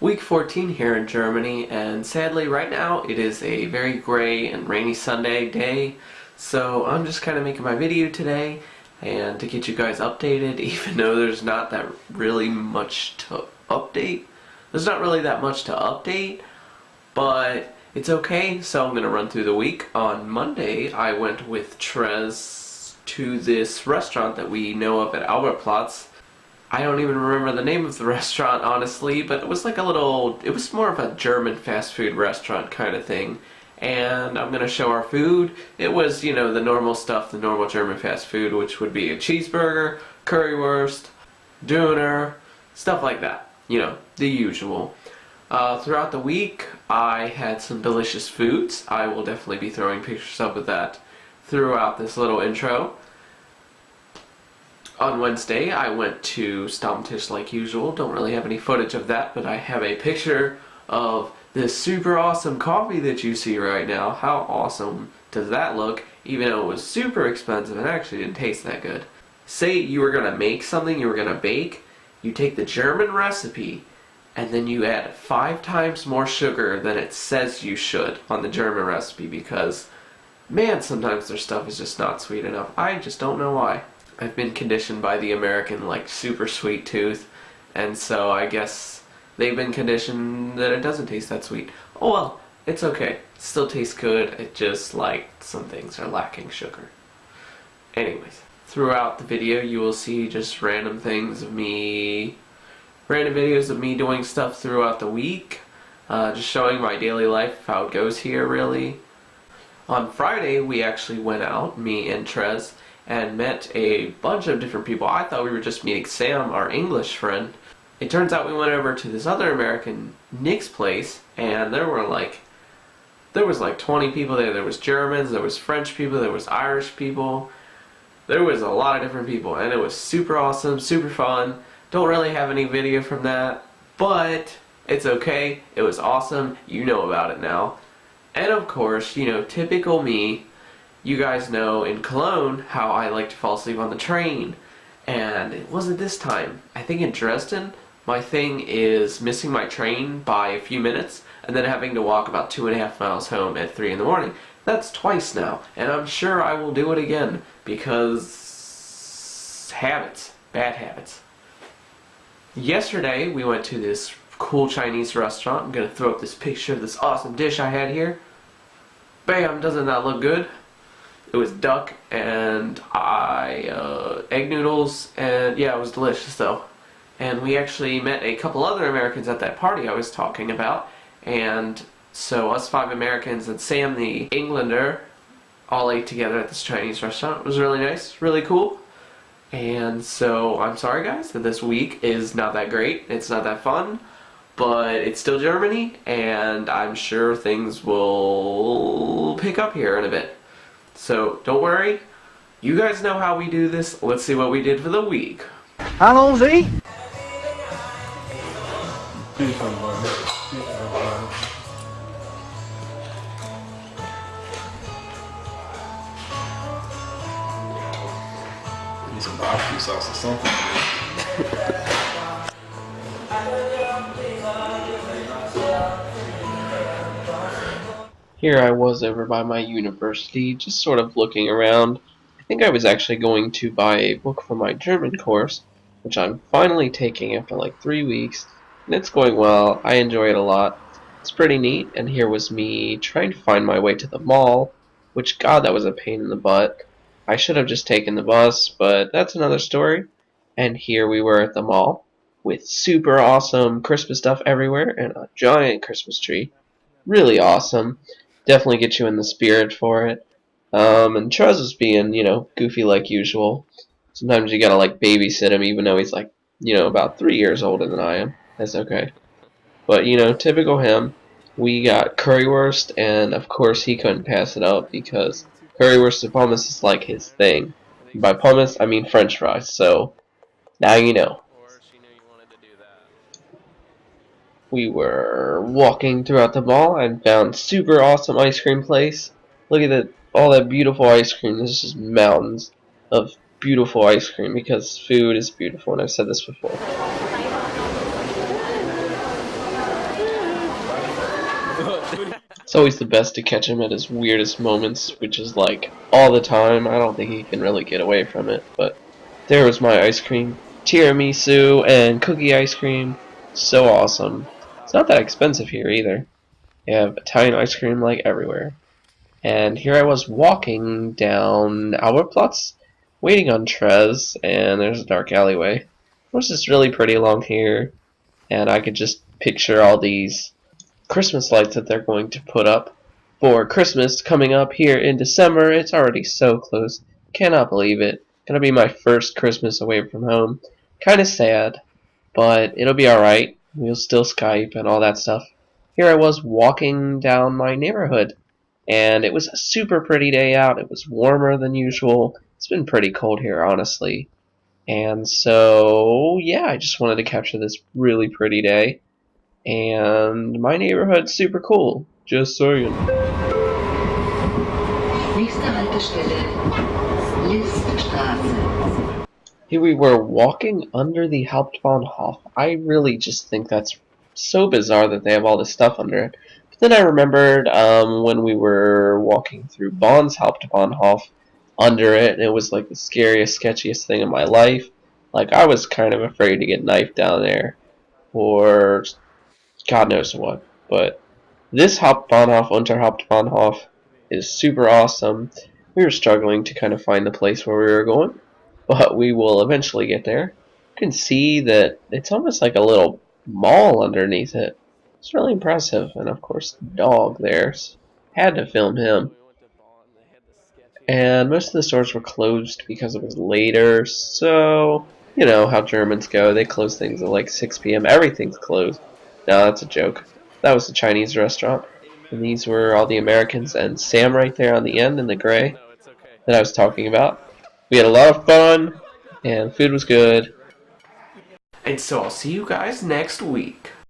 Week 14 here in Germany, and sadly right now it is a very gray and rainy Sunday day, so I'm just kind of making my video today and to get you guys updated, even though there's not that really much to update. There's not really that much to update, but it's okay, so I'm going to run through the week. On Monday I went with Trez to this restaurant that we know of at Elbepark. I don't even remember the name of the restaurant, honestly, but it was like it was more of a German fast food restaurant kind of thing. And I'm going to show our food. It was, the normal stuff, the normal German fast food, which would be a cheeseburger, currywurst, Döner, stuff like that. The usual. Throughout the week, I had some delicious foods. I will definitely be throwing pictures up of that throughout this little intro. On Wednesday, I went to Stammtisch like usual. Don't really have any footage of that, but I have a picture of this super awesome coffee that you see right now. How awesome does that look? Even though it was super expensive, it actually didn't taste that good. Say you were going to make something, you were going to bake, you take the German recipe, and then you add 5 times more sugar than it says you should on the German recipe because, man, sometimes their stuff is just not sweet enough. I just don't know why. I've been conditioned by the American, super sweet tooth, and so I guess they've been conditioned that it doesn't taste that sweet. Oh well, it's okay. It still tastes good, it just, some things are lacking sugar. Anyways, throughout the video you will see just random videos of me doing stuff throughout the week, just showing my daily life, how it goes here, really. On Friday, we actually went out, me and Trez, and met a bunch of different people. I thought we were just meeting Sam, our English friend. It turns out we went over to this other American, Nick's place, and there was 20 people there. There was Germans, there was French people, there was Irish people. There was a lot of different people, and it was super awesome, super fun. Don't really have any video from that, but it's okay. It was awesome. You know about it now. And of course, typical me, you guys know in Cologne how I like to fall asleep on the train. And it wasn't this time. I think in Dresden, my thing is missing my train by a few minutes and then having to walk about 2.5 miles home at 3 in the morning. That's twice now, and I'm sure I will do it again because habits, bad habits. Yesterday, we went to this cool Chinese restaurant. I'm going to throw up this picture of this awesome dish I had here. Bam, doesn't that look good? It was duck and egg noodles, and yeah, it was delicious though. And we actually met a couple other Americans at that party I was talking about, and so us 5 Americans and Sam the Englander all ate together at this Chinese restaurant. It was really nice, really cool. And so I'm sorry guys that this week is not that great, it's not that fun, but it's still Germany, and I'm sure things will pick up here in a bit. So, don't worry. You guys know how we do this. Let's see what we did for the week. Allons-y! Need some barbecue sauce or something. Here I was over by my university, just sort of looking around. I think I was actually going to buy a book for my German course, which I'm finally taking after 3 weeks, and it's going well. I enjoy it a lot. It's pretty neat, and here was me trying to find my way to the mall, which, God, that was a pain in the butt. I should have just taken the bus, but that's another story. And here we were at the mall, with super awesome Christmas stuff everywhere, and a giant Christmas tree. Really awesome. Definitely get you in the spirit for it. And Trez was being, goofy like usual. Sometimes you gotta, babysit him, even though he's, about 3 years older than I am. That's okay. But, typical him. We got currywurst, and of course he couldn't pass it up because currywurst and hummus is, his thing. And by hummus, I mean French fries, so now you know. We were walking throughout the mall and found super awesome ice cream place. Look at all that beautiful ice cream. There's just mountains of beautiful ice cream because food is beautiful, and I've said this before. It's always the best to catch him at his weirdest moments, which is like all the time. I don't think he can really get away from it, but there was my ice cream. Tiramisu and cookie ice cream. So awesome. It's not that expensive here either. You have Italian ice cream like everywhere. And here I was walking down Elbepark, waiting on Trez, and there's a dark alleyway. Of course, it's really pretty along here, and I could just picture all these Christmas lights that they're going to put up for Christmas coming up here in December. It's already so close. Cannot believe it. Gonna be my first Christmas away from home. Kinda sad, but it'll be alright. We'll still Skype and all that stuff. Here I was walking down my neighborhood, and it was a super pretty day out. It was warmer than usual. It's been pretty cold here, honestly. And so, yeah, I just wanted to capture this really pretty day. And my neighborhood's super cool. Just saying. Nächste Haltestelle, Liststraße. Here we were walking under the Hauptbahnhof. I really just think that's so bizarre that they have all this stuff under it. But then I remembered when we were walking through Bonn's Hauptbahnhof under it, and it was like the scariest, sketchiest thing in my life. Like, I was kind of afraid to get knifed down there, or God knows what. But this Hauptbahnhof, Unterhauptbahnhof, is super awesome. We were struggling to kind of find the place where we were going, but we will eventually get there. You can see that it's almost like a little mall underneath it. It's really impressive, and of course the dog there. Had to film him. And most of the stores were closed because it was later, so you know how Germans go. They close things at like 6 p.m. Everything's closed. No, that's a joke. That was the Chinese restaurant. And these were all the Americans, and Sam right there on the end in the gray that I was talking about. We had a lot of fun, and food was good. And so I'll see you guys next week.